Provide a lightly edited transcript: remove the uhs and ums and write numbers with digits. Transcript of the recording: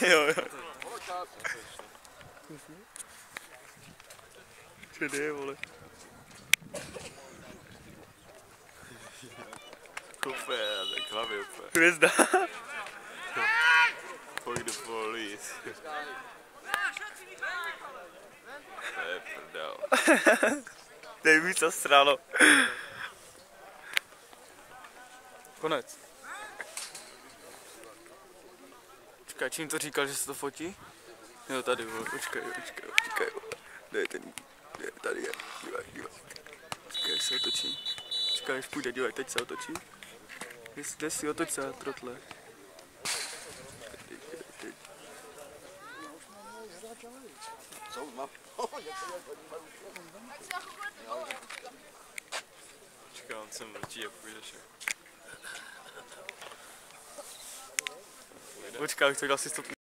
Jo, jo. Co jde, vole? Úplně, tak hlavě úplně. Hvězda. Fuck the police. To je prdel. Dej mi co sralo. Konec. Počkej, čím to říkal, že se to fotí? Jo, tady, vole, počkej. Kde je ten, tady je, dívej. Počkej, až se otočí. Počkej, až půjde, dívej, teď se otočí. Kde si otoč se, trotle. Teď. Počkej, on se mlčí a půjdeš. Počkej, už to dal si stopnu.